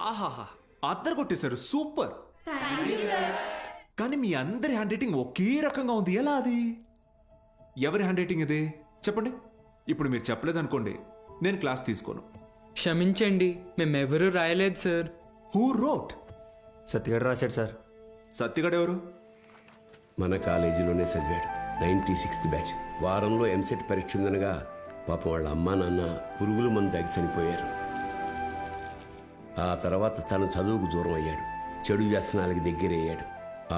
ఆహాహా, అద్దరు కొట్టేశారు, సూపర్. కానీ మీ అందరి హ్యాండ్ రైటింగ్ ఒకే రకంగా ఉంది, ఎలా అది? ఎవరి హ్యాండ్ రైటింగ్ ఇది చెప్పండి. ఇప్పుడు మీరు చెప్పలేదనుకోండి, నేను క్లాస్ తీసుకోను. క్షమించండి, మేమెవరూ రాయలేదు సార్. Who wrote? సత్యగడ రాశాడు సార్. సత్యగడ ఎవరు? మన కాలేజీలోనే చదివాడు, 96th బ్యాచ్. వారంలో ఎంసెట్ పరీక్ష ఉందనగా పాపం వాళ్ళ అమ్మా నాన్న పురుగుల మందు దాగి చనిపోయారు. ఆ తర్వాత తను చదువుకు దూరం అయ్యాడు, చెడు వ్యసనాలకి దగ్గరయ్యాడు.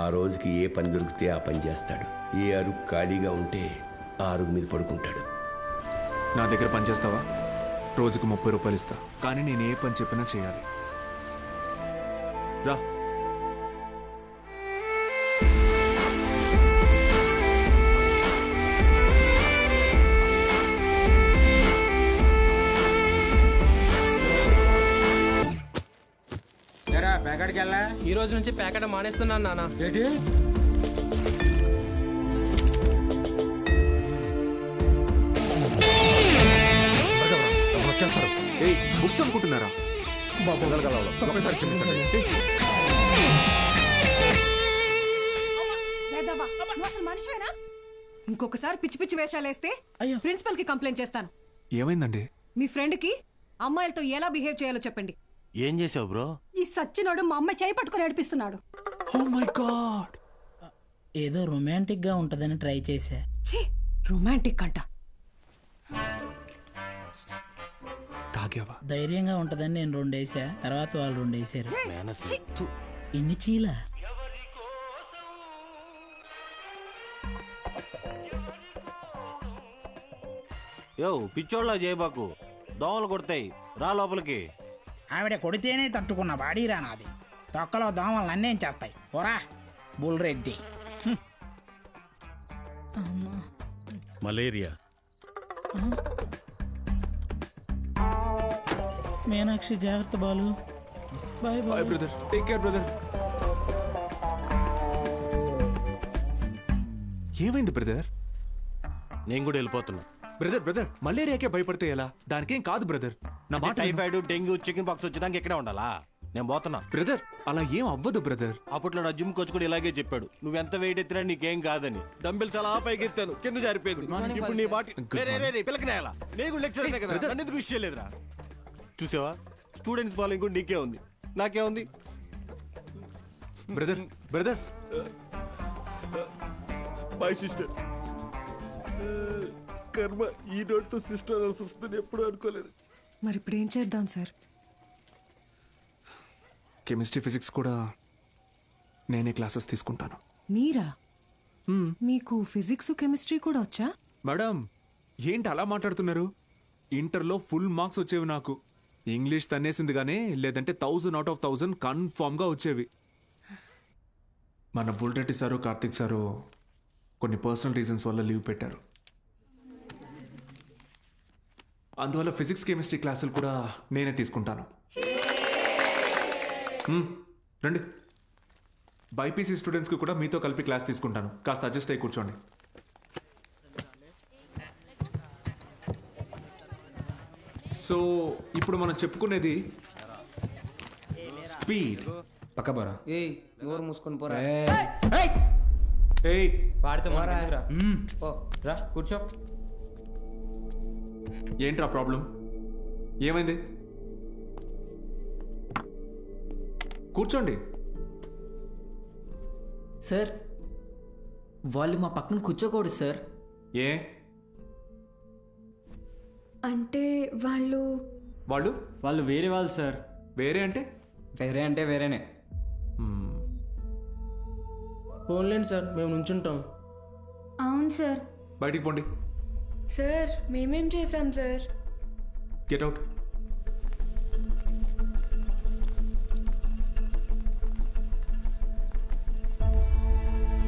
ఆ రోజుకి ఏ పని దొరికితే ఆ పని చేస్తాడు. ఏ అరుగు ఖాళీగా ఉంటే ఆ అరుగు మీద పడుకుంటాడు. నా దగ్గర పని చేస్తావా? రోజుకు 30 రూపాయలు ఇస్తా, కానీ నేను ఏ పని చెప్పినా చేయాలి. రా. ఈ రోజు నుంచి ప్యాకెట్ మానేస్తున్నాను నాన్న. ఏంటి? వచ్చేస్తారు. ఏయ్, బుక్స్ అనుకుంటున్నారా? ఇంకొకసారి పిచ్చి పిచ్చి వేషాలేస్తే ప్రిన్సిపల్ కి కంప్లైంట్ చేస్తాను. ఏమైందండి? మీ ఫ్రెండ్ కి అమ్మాయిలతో ఎలా బిహేవ్ చేయాలో చెప్పండి. ఏం చేసావు బ్రో? ఈ సచ్చినోడు మా అమ్మాయి చేయి పట్టుకుని నడిపిస్తున్నాడు. Oh my god. ఏదో రొమాంటిక్ గా ఉంటదని ట్రై చేశా. రొమాంటిక్ అంట. తాగావా? ధైర్యంగా ఉంటదని నేను 2 వేసా, తర్వాత వాళ్ళు 2 వేసారు. ఇన్ని చీల యో పిచ్చోళ్ళ చేయబాకు, దోమలు కొడతాయి, రా లోపలికి. ఆవిడ కొడితేనే తట్టుకున్న బాడీరా నాది. తొక్కలో దోమలు నన్నేం చేస్తాయి, పోరా బుల్ రెడ్డి. మలేరియా. మీనాక్షి జాగ్రత్త Balu. Bye bye brother, take care brother. ఏమైంది బ్రదర్? నేను కూడా వెళ్ళిపోతున్నా. బ్రదర్ బ్రదర్, మలేరియాకే భయపడితే ఎలా? దానికేం కాదు బ్రదర్, నా మాట. టైఫాయిడ్, డెంగ్యూ, చికెన్ పాక్స్ వచ్చేదానికి ఎక్కడే ఉండాలా? నేను పోతున్నా. బ్రదర్, అలా ఏం అవ్వదు బ్రదర్. అప్పట్లో నా జిమ్ కోచ్ కూడా ఇలాగే చెప్పాడు, నువ్వెంత వెయిట్ ఎత్తినా నీకేం కాదని. డంబెల్స్ అలా పైకి ఎత్తాను, కింద జారిపోయింది. ఇప్పుడు నీ మాట పిల్లకి నేలా? నేను లెక్చర్ కదా, నన్ను ఎందుకు విషయం లేదురా? చూసావా, స్టూడెంట్స్ ఫాలోయింగ్ కూడా నీకే ఉంది, నాకే ఉంది. Brother brother, my sister. కర్మ, ఈ నోట్తో సిస్టర్ అనాల్సి వస్తుంది, ఎప్పుడు అనుకోలేదు. మరి ఇప్పుడు ఏం చేద్దాం సార్? కెమిస్ట్రీ ఫిజిక్స్ కూడా నేనే క్లాసెస్ తీసుకుంటాను. మీరా? మీకు ఫిజిక్స్ కెమిస్ట్రీ కూడా వచ్చా? మేడం, ఏంటి అలా మాట్లాడుతున్నారు? ఇంటర్లో ఫుల్ మార్క్స్ వచ్చేవి నాకు. ఇంగ్లీష్ తన్నేసింది కానీ, లేదంటే 1000 out of 1000 కన్ఫామ్గా వచ్చేవి. మన బుల్రెడ్డి సారు, కార్తిక్ సారు కొన్ని పర్సనల్ రీజన్స్ వల్ల లీవ్ పెట్టారు. అందువల్ల ఫిజిక్స్ కెమిస్ట్రీ క్లాసులు కూడా నేనే తీసుకుంటాను. రండి, బైపీసీ స్టూడెంట్స్కి కూడా మీతో కలిపి క్లాస్ తీసుకుంటాను. కాస్త అడ్జస్ట్ అయ్యి కూర్చోండి. సో ఇప్పుడు మనం చెప్పుకునేది స్పీడ్. పక్క పోరా. ఏయ్, నోరు మూసుకొని పోరా. ఏయ్, వాడితో మాట్లాడరా. ఓ రా, కూర్చో. ఏంట్రా ప్రాబ్లం? ఏమైంది? కూర్చోండి. సార్, వాళ్ళు మా పక్కన కూర్చోకూడదు సార్. ఏ అంటే వాళ్ళు వాళ్ళు వాళ్ళు వేరే వాళ్ళు సార్. వేరే అంటే? వేరే అంటే వేరేనే. ఫోన్లేండి సార్, మేము నుంచుంటాం. అవును సార్. బయటికి పోండి. సార్ మేమేం చేశాం సార్? Get out.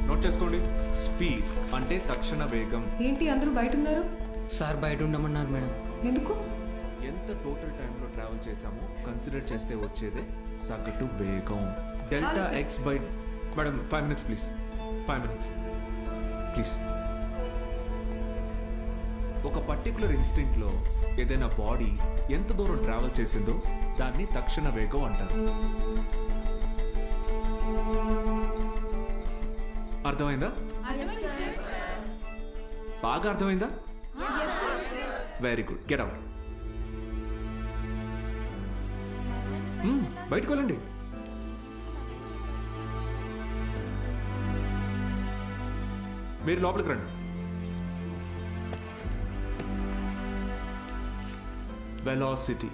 నోట్ చేసుకోండి. స్పీడ్ అంటే తక్షణ వేగం. ఏంటి అందరూ బయట ఉన్నారు? సార్ బయట ఉండమన్నారు మేడం. ఎందుకు? ఎంత టోటల్ టైంలో ట్రావెల్ చేశామో కన్సిడర్ చేస్తే వచ్చేదే సగటు వేగం. Delta X by. Madam 5 minutes please. 5 minutes please. ఒక పర్టికులర్ ఇన్స్టింక్ట్లో ఏదైనా బాడీ ఎంత దూరం ట్రావెల్ చేసిందో దాన్ని తక్షణ వేగం అంటారు. అర్థమైందా? బాగా అర్థమైందా? Very good, get out. బయటకు వెళ్ళండి. మీరు లోపలికి రండి. వెలాసిటీ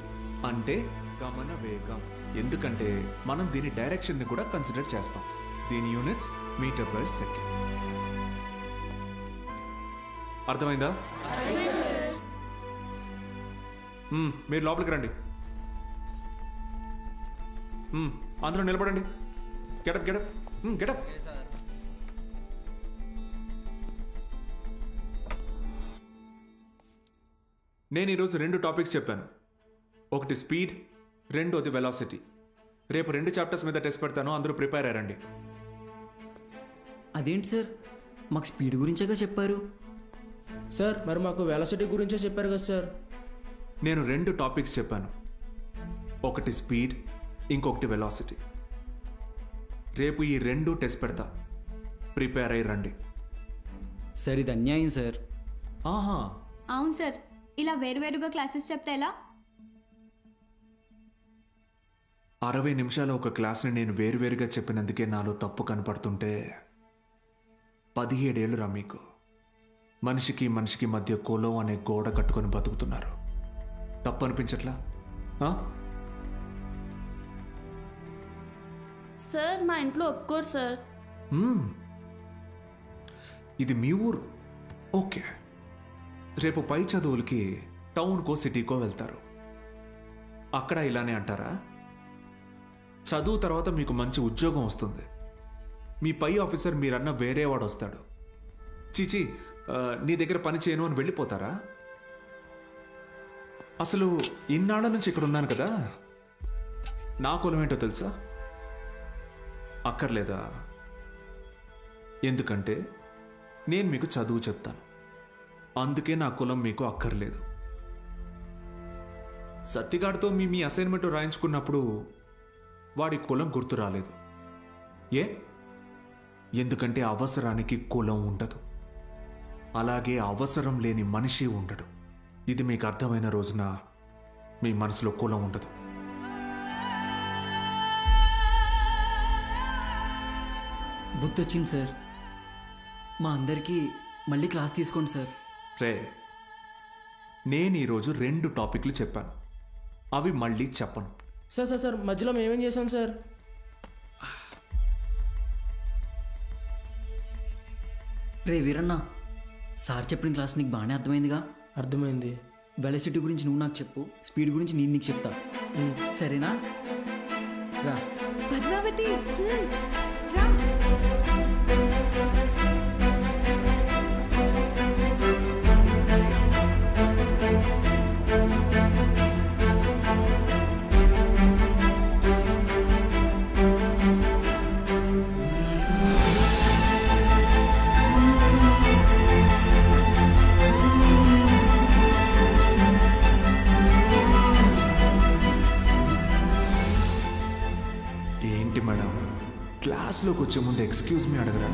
అంటే గమన వేగం. ఎందుకంటే మనం దీని డైరెక్షన్ ని కూడా కన్సిడర్ చేస్తాం. దీని యూనిట్స్ మీటర్ పర్ సెకండ్. అర్థమైందా? మీరు లోపలికి రండి. అందరూ నిలబడండి. Get up get up get up. నేను ఈరోజు 2 టాపిక్స్ చెప్పాను. ఒకటి స్పీడ్, రెండోది వెలాసిటీ. రేపు 2 చాప్టర్స్ మీద టెస్ట్ పెడతాను, అందరూ ప్రిపేర్ అయ్యారండి. అదేంటి సార్, మాకు స్పీడ్ గురించేగా చెప్పారు. సార్ మరి మాకు వెలాసిటీ గురించే చెప్పారు కదా సార్. నేను 2 టాపిక్స్ చెప్పాను. ఒకటి స్పీడ్, ఇంకొకటి వెలాసిటీ. రేపు ఈ 2 టెస్ట్ పెడతా, ప్రిపేర్ అయ్యి రండి. సార్ ఇది అన్యాయం సార్. ఆహా, అవును సార్, ఇలా వేరువేరుగా క్లాసెస్ చెప్తే ఎలా? 60 నిమిషాల ఒక క్లాస్ని నేను వేరువేరుగా చెప్పినందుకే నాలో తప్పు కనపడుతుంటే 17 ఏళ్ళురా మీకు. మనిషికి మనిషికి మధ్య కులం అనే గోడ కట్టుకొని బతుకుతున్నారు. తప్పు అనిపించట్లా? ఆ? సార్ మా ఇంట్లో ఒప్పుకోరు సార్. ఇది మీ ఊరు, ఓకే. రేపు పై చదువులకి టౌన్కో సిటీకో వెళ్తారు. అక్కడ ఇలానే అంటారా? చదువు తర్వాత మీకు మంచి ఉద్యోగం వస్తుంది. మీ పై ఆఫీసర్ మీరన్న వేరేవాడు వస్తాడు. చీచి, నీ దగ్గర పని చేయను అని వెళ్ళిపోతారా? అసలు ఇన్నాళ్ళ నుంచి ఇక్కడ ఉన్నాను కదా, నా కులం ఏంటో తెలుసా? అక్కర్లేదా? ఎందుకంటే నేను మీకు చదువు చెప్తాను, అందుకే నా కులం మీకు అక్కర్లేదు. సత్తిగాడితో మీ అసైన్మెంట్ రాయించుకున్నప్పుడు వాడి కులం గుర్తు రాలేదు. ఏ? ఎందుకంటే అవసరానికి కులం ఉండదు, అలాగే అవసరం లేని మనిషి ఉండడు. ఇది మీకు అర్థమైన రోజున మీ మనసులో కులం ఉండదు. బుద్ధి వచ్చింది సార్. మా అందరికీ మళ్ళీ క్లాస్ తీసుకోండి సార్. రే, నేను ఈరోజు 2 టాపిక్లు చెప్పాను, అవి మళ్ళీ చెప్పను. సార్ సార్ సార్ మధ్యలో మేమేం చేసాం సార్? రే వీరన్న, సార్ చెప్పిన క్లాస్ నీకు బాగానే అర్థమైందిగా? అర్థమైంది. వెలాసిటీ గురించి నువ్వు నాకు చెప్పు, స్పీడ్ గురించి నేను నీకు చెప్తా. సరేనా? రా. పద్మావతి రా. ఏంటి మేడం, క్లాస్లోకి వచ్చే ముందు ఎక్స్క్యూజ్ మీ అడగరా?